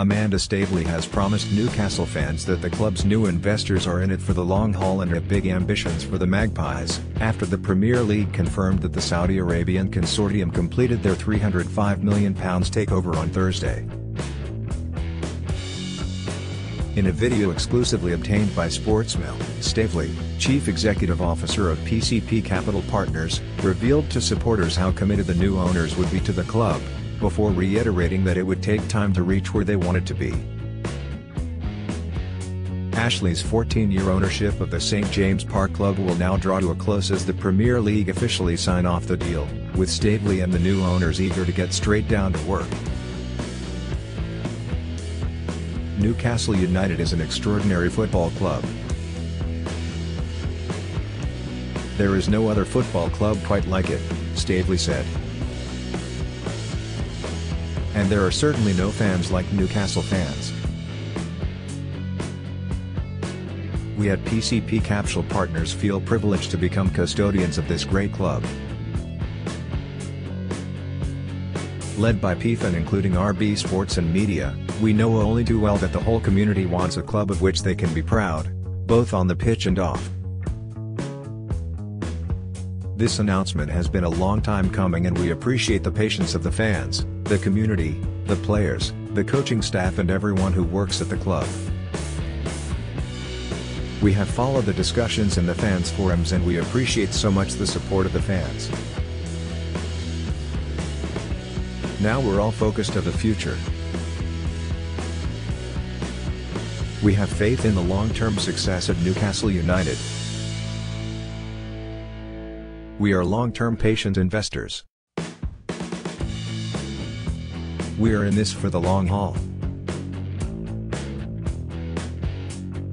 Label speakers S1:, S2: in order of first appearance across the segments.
S1: Amanda Staveley has promised Newcastle fans that the club's new investors are in it for the long haul and have big ambitions for the Magpies, after the Premier League confirmed that the Saudi Arabian consortium completed their £305 million takeover on Thursday. In a video exclusively obtained by Sportsmail, Staveley, chief executive officer of PCP Capital Partners, revealed to supporters how committed the new owners would be to the club, before reiterating that it would take time to reach where they wanted to be. Ashley's 14-year ownership of the St James Park Club will now draw to a close as the Premier League officially sign off the deal, with Staveley and the new owners eager to get straight down to work. Newcastle United is an extraordinary football club. There is no other football club quite like it, Staveley said. And there are certainly no fans like Newcastle fans. We at PCP Capital Partners feel privileged to become custodians of this great club. Led by PIF and including RB Sports and Media, we know only too well that the whole community wants a club of which they can be proud, both on the pitch and off. This announcement has been a long time coming and we appreciate the patience of the fans, the community, the players, the coaching staff and everyone who works at the club. We have followed the discussions in the fans forums and we appreciate so much the support of the fans. Now we're all focused on the future. We have faith in the long-term success of Newcastle United. We are long-term patient investors. We are in this for the long haul.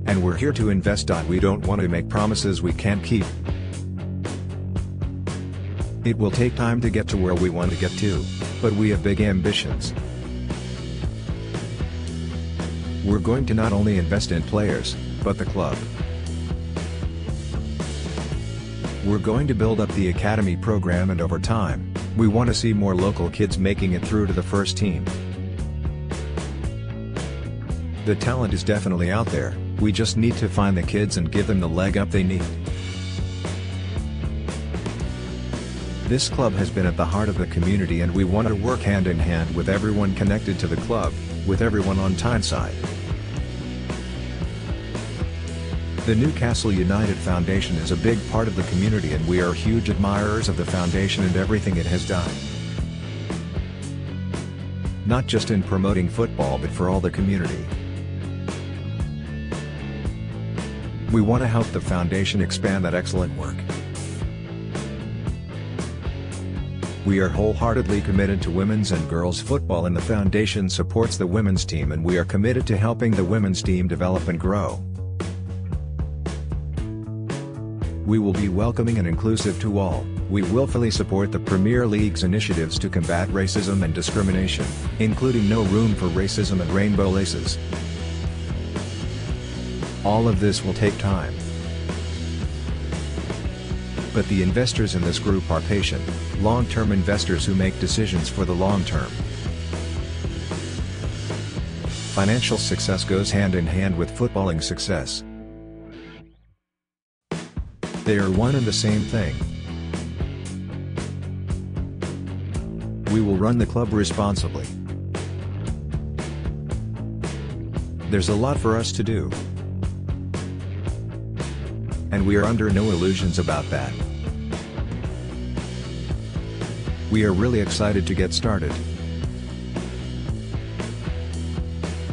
S1: And we're here to invest. We don't want to make promises we can't keep. It will take time to get to where we want to get to, but we have big ambitions. We're going to not only invest in players, but the club. We're going to build up the academy program and over time, we want to see more local kids making it through to the first team. The talent is definitely out there, we just need to find the kids and give them the leg up they need. This club has been at the heart of the community and we want to work hand in hand with everyone connected to the club, with everyone on Tyneside. The Newcastle United Foundation is a big part of the community and we are huge admirers of the foundation and everything it has done. Not just in promoting football but for all the community. We want to help the foundation expand that excellent work. We are wholeheartedly committed to women's and girls football and the foundation supports the women's team and we are committed to helping the women's team develop and grow. We will be welcoming and inclusive to all. We will fully support the Premier League's initiatives to combat racism and discrimination, including no room for racism and rainbow laces. All of this will take time. But the investors in this group are patient, long-term investors who make decisions for the long term. Financial success goes hand in hand with footballing success. They are one and the same thing. We will run the club responsibly. There's a lot for us to do. And we are under no illusions about that. We are really excited to get started.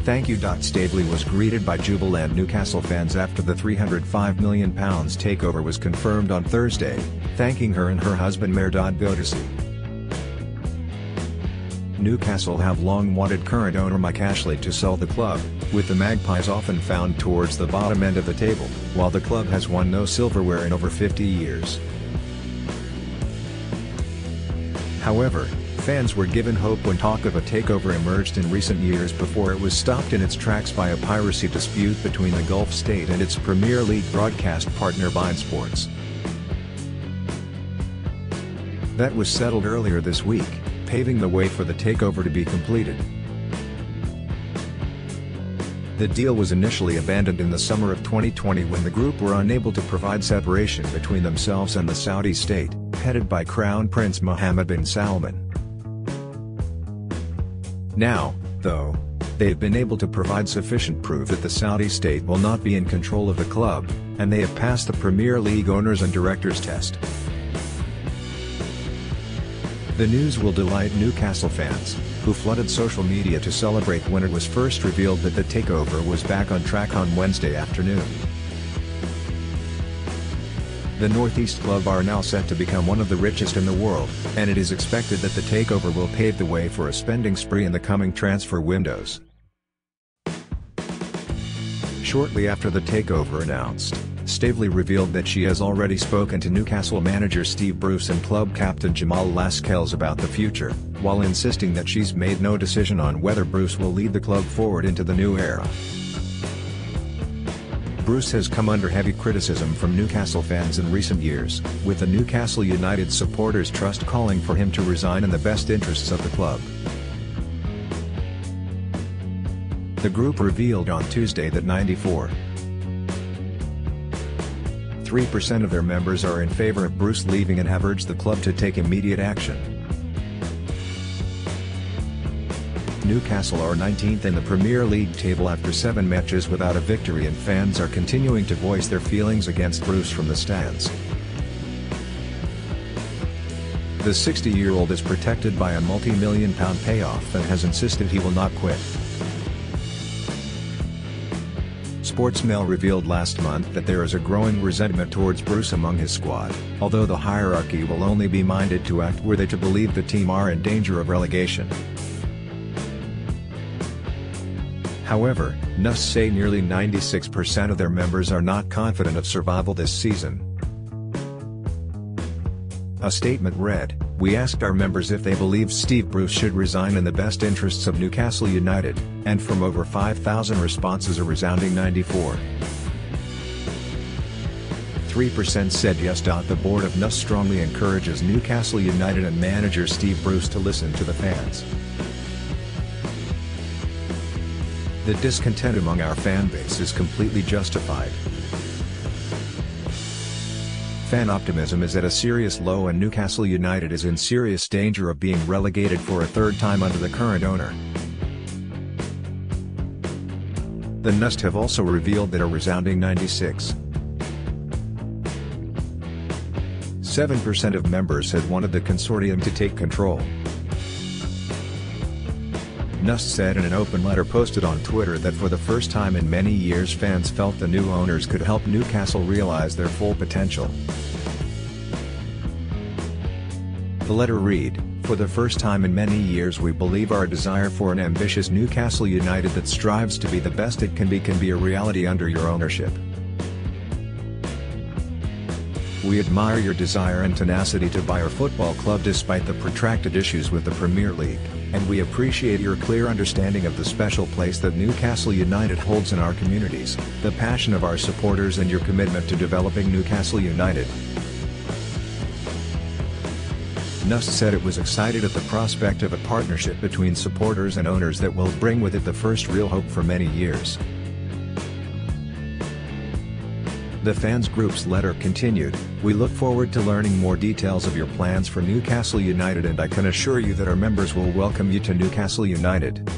S1: Thank you. Staveley was greeted by jubilant Newcastle fans after the £305 million takeover was confirmed on Thursday, thanking her and her husband Mehrdad Godasi. Newcastle have long wanted current owner Mike Ashley to sell the club, with the Magpies often found towards the bottom end of the table, while the club has won no silverware in over 50 years. However, fans were given hope when talk of a takeover emerged in recent years before it was stopped in its tracks by a piracy dispute between the Gulf state and its Premier League broadcast partner beIN Sports. That was settled earlier this week, paving the way for the takeover to be completed. The deal was initially abandoned in the summer of 2020 when the group were unable to provide separation between themselves and the Saudi state, headed by Crown Prince Mohammed bin Salman. Now, though, they have been able to provide sufficient proof that the Saudi state will not be in control of the club, and they have passed the Premier League owners and directors test. The news will delight Newcastle fans, who flooded social media to celebrate when it was first revealed that the takeover was back on track on Wednesday afternoon. The Northeast club are now set to become one of the richest in the world, and it is expected that the takeover will pave the way for a spending spree in the coming transfer windows. Shortly after the takeover announced, Staveley revealed that she has already spoken to Newcastle manager Steve Bruce and club captain Jamal Lascelles about the future, while insisting that she's made no decision on whether Bruce will lead the club forward into the new era. Bruce has come under heavy criticism from Newcastle fans in recent years, with the Newcastle United Supporters Trust calling for him to resign in the best interests of the club. The group revealed on Tuesday that 94.3% of their members are in favor of Bruce leaving and have urged the club to take immediate action. Newcastle are 19th in the Premier League table after 7 matches without a victory, and fans are continuing to voice their feelings against Bruce from the stands. The 60-year-old is protected by a multi-million-pound payoff and has insisted he will not quit. Sportsmail revealed last month that there is a growing resentment towards Bruce among his squad, although the hierarchy will only be minded to act were they to believe the team are in danger of relegation. However, NUS say nearly 96% of their members are not confident of survival this season. A statement read, "We asked our members if they believe Steve Bruce should resign in the best interests of Newcastle United, and from over 5,000 responses a resounding 94.3% said yes. The board of NUS strongly encourages Newcastle United and manager Steve Bruce to listen to the fans. The discontent among our fan base is completely justified. Fan optimism is at a serious low and Newcastle United is in serious danger of being relegated for a third time under the current owner." The NUS have also revealed that a resounding 96.7% of members had wanted the consortium to take control. NUS said in an open letter posted on Twitter that for the first time in many years fans felt the new owners could help Newcastle realize their full potential. The letter read, "For the first time in many years we believe our desire for an ambitious Newcastle United that strives to be the best it can be a reality under your ownership. We admire your desire and tenacity to buy our football club despite the protracted issues with the Premier League, and we appreciate your clear understanding of the special place that Newcastle United holds in our communities, the passion of our supporters and your commitment to developing Newcastle United." NUS said it was excited at the prospect of a partnership between supporters and owners that will bring with it the first real hope for many years. The fans group's letter continued, "We look forward to learning more details of your plans for Newcastle United, and I can assure you that our members will welcome you to Newcastle United."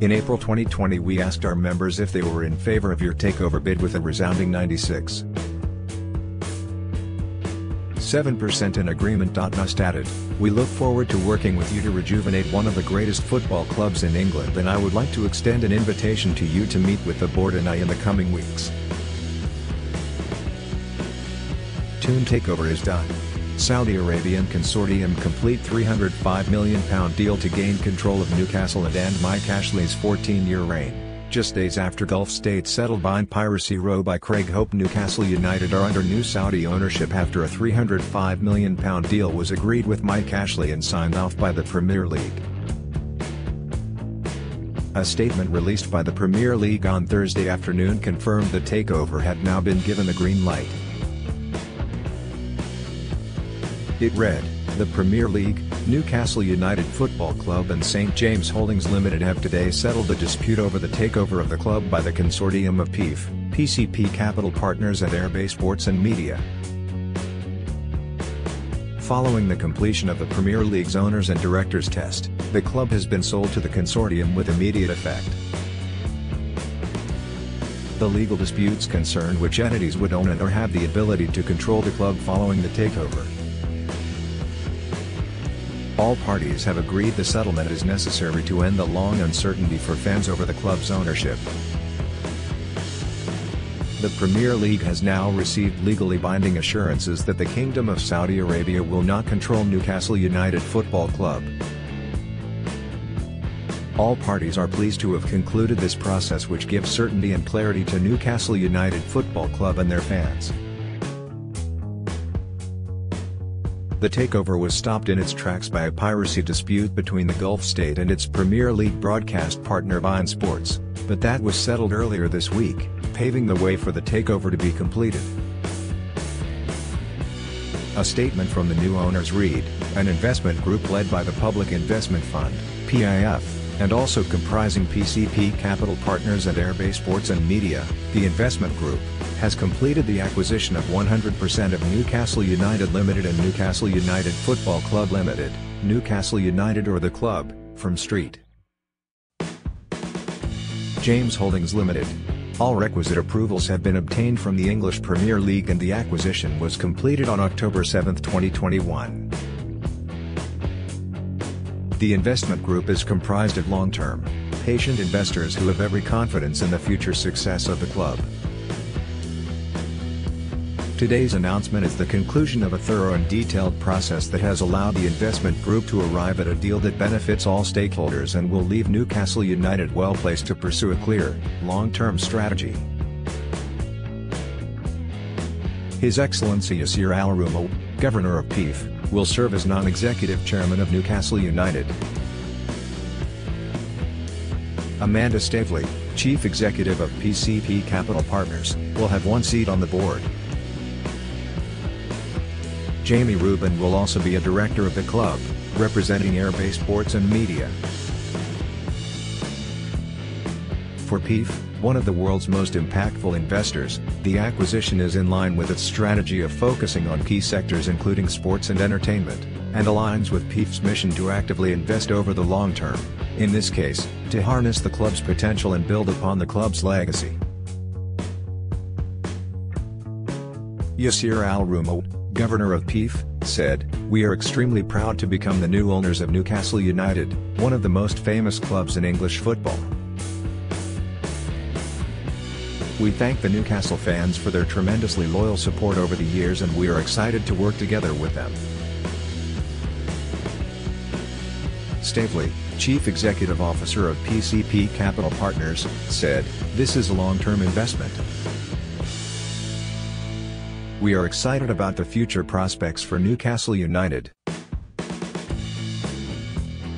S1: In April 2020 we asked our members if they were in favor of your takeover bid with a resounding 96.7% in agreement. NUS added, "We look forward to working with you to rejuvenate one of the greatest football clubs in England, and I would like to extend an invitation to you to meet with the board and I in the coming weeks." Tune takeover is done. Saudi Arabian consortium complete £305 million deal to gain control of Newcastle and end Mike Ashley's 14-year reign. Just days after Gulf states settled behind Piracy Row by Craig Hope, Newcastle United are under new Saudi ownership after a £305 million deal was agreed with Mike Ashley and signed off by the Premier League. A statement released by the Premier League on Thursday afternoon confirmed the takeover had now been given the green light. It read, The Premier League, Newcastle United Football Club and St James Holdings Limited have today settled the dispute over the takeover of the club by the consortium of PCP Capital Partners and Airbase Sports and Media. Following the completion of the Premier League's owners and directors test, the club has been sold to the consortium with immediate effect. The legal disputes concern which entities would own and or have the ability to control the club following the takeover. All parties have agreed the settlement is necessary to end the long uncertainty for fans over the club's ownership. The Premier League has now received legally binding assurances that the Kingdom of Saudi Arabia will not control Newcastle United Football Club. All parties are pleased to have concluded this process, which gives certainty and clarity to Newcastle United Football Club and their fans. The takeover was stopped in its tracks by a piracy dispute between the Gulf state and its Premier League broadcast partner beIN Sports, but that was settled earlier this week, paving the way for the takeover to be completed. A statement from the new owners read, an investment group led by the Public Investment Fund, PIF, and also comprising PCP Capital Partners and Airbase Sports and Media, the investment group, has completed the acquisition of 100% of Newcastle United Limited and Newcastle United Football Club Limited, Newcastle United or the club, from St James Holdings Limited. All requisite approvals have been obtained from the English Premier League and the acquisition was completed on October 7, 2021. The investment group is comprised of long-term, patient investors who have every confidence in the future success of the club. Today's announcement is the conclusion of a thorough and detailed process that has allowed the investment group to arrive at a deal that benefits all stakeholders and will leave Newcastle United well placed to pursue a clear, long-term strategy. His Excellency Yasir Al Rumoul, Governor of PIF, will serve as non-executive chairman of Newcastle United. Amanda Staveley, Chief Executive of PCP Capital Partners, will have one seat on the board. Jamie Rubin will also be a director of the club, representing Airbase Sports and Media. For PIF, one of the world's most impactful investors, the acquisition is in line with its strategy of focusing on key sectors including sports and entertainment, and aligns with PIF's mission to actively invest over the long term, in this case, to harness the club's potential and build upon the club's legacy. Yasir Al Rumoul, Governor of PIF, said, "We are extremely proud to become the new owners of Newcastle United, one of the most famous clubs in English football. We thank the Newcastle fans for their tremendously loyal support over the years and we are excited to work together with them." Staveley, Chief Executive Officer of PCP Capital Partners, said, "This is a long-term investment. We are excited about the future prospects for Newcastle United.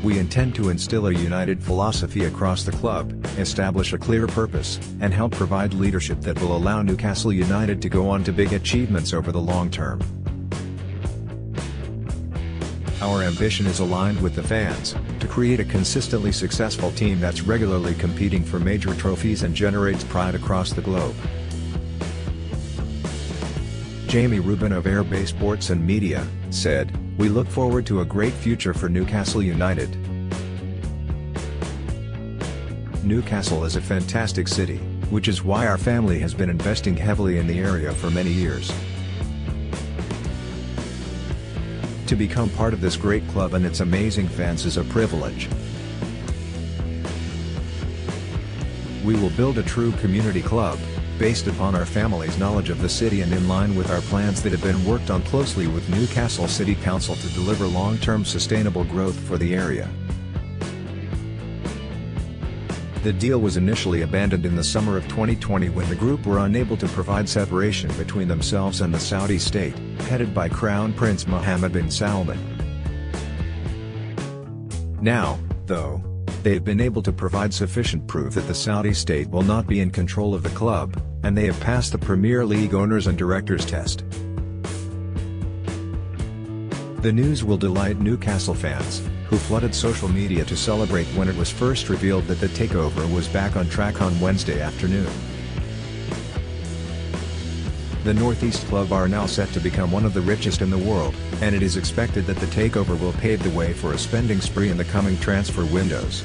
S1: We intend to instill a united philosophy across the club, establish a clear purpose, and help provide leadership that will allow Newcastle United to go on to big achievements over the long term. Our ambition is aligned with the fans, to create a consistently successful team that's regularly competing for major trophies and generates pride across the globe." Jamie Rubin of Airbase Sports and Media, said, "We look forward to a great future for Newcastle United. Newcastle is a fantastic city, which is why our family has been investing heavily in the area for many years. To become part of this great club and its amazing fans is a privilege. We will build a true community club, based upon our family's knowledge of the city and in line with our plans that have been worked on closely with Newcastle City Council to deliver long-term sustainable growth for the area." The deal was initially abandoned in the summer of 2020 when the group were unable to provide separation between themselves and the Saudi state, headed by Crown Prince Mohammed bin Salman. Now, though, they have been able to provide sufficient proof that the Saudi state will not be in control of the club, and they have passed the Premier League owners and directors test. The news will delight Newcastle fans, who flooded social media to celebrate when it was first revealed that the takeover was back on track on Wednesday afternoon. The Northeast club are now set to become one of the richest in the world, and it is expected that the takeover will pave the way for a spending spree in the coming transfer windows.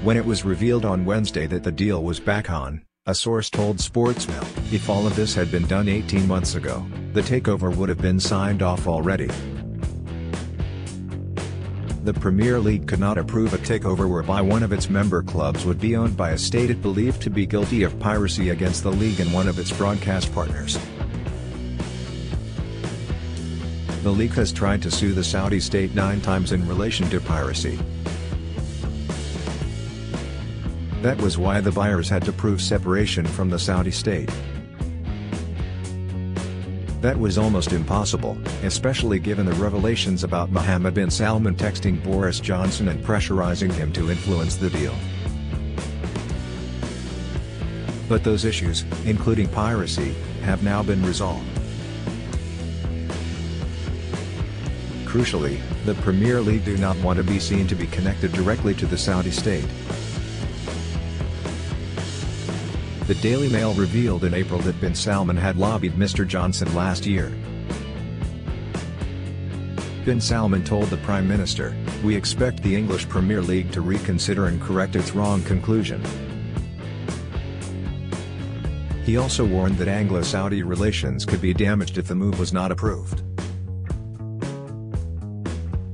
S1: When it was revealed on Wednesday that the deal was back on, a source told Sportsmail, if all of this had been done 18 months ago, the takeover would have been signed off already. The Premier League could not approve a takeover whereby one of its member clubs would be owned by a state it believed to be guilty of piracy against the league and one of its broadcast partners. The league has tried to sue the Saudi state 9 times in relation to piracy. That was why the buyers had to prove separation from the Saudi state. That was almost impossible, especially given the revelations about Mohammed bin Salman texting Boris Johnson and pressurizing him to influence the deal. But those issues, including piracy, have now been resolved. Crucially, the Premier League do not want to be seen to be connected directly to the Saudi state. The Daily Mail revealed in April that bin Salman had lobbied Mr. Johnson last year. Bin Salman told the Prime Minister, "We expect the English Premier League to reconsider and correct its wrong conclusion." He also warned that Anglo-Saudi relations could be damaged if the move was not approved.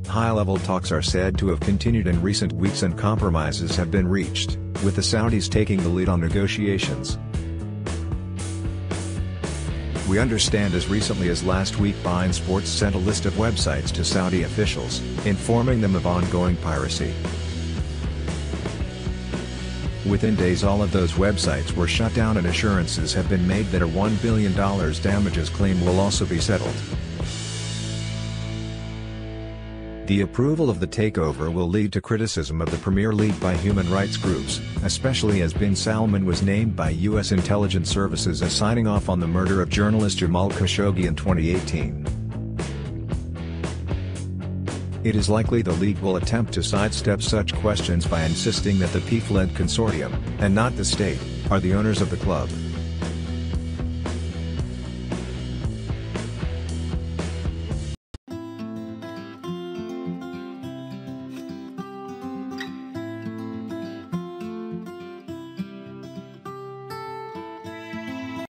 S1: High-level talks are said to have continued in recent weeks and compromises have been reached, with the Saudis taking the lead on negotiations. We understand as recently as last week beIN Sports sent a list of websites to Saudi officials, informing them of ongoing piracy. Within days all of those websites were shut down and assurances have been made that a $1 billion damages claim will also be settled. The approval of the takeover will lead to criticism of the Premier League by human rights groups, especially as bin Salman was named by U.S. intelligence services as signing off on the murder of journalist Jamal Khashoggi in 2018. It is likely the league will attempt to sidestep such questions by insisting that the PIF-led consortium, and not the state, are the owners of the club.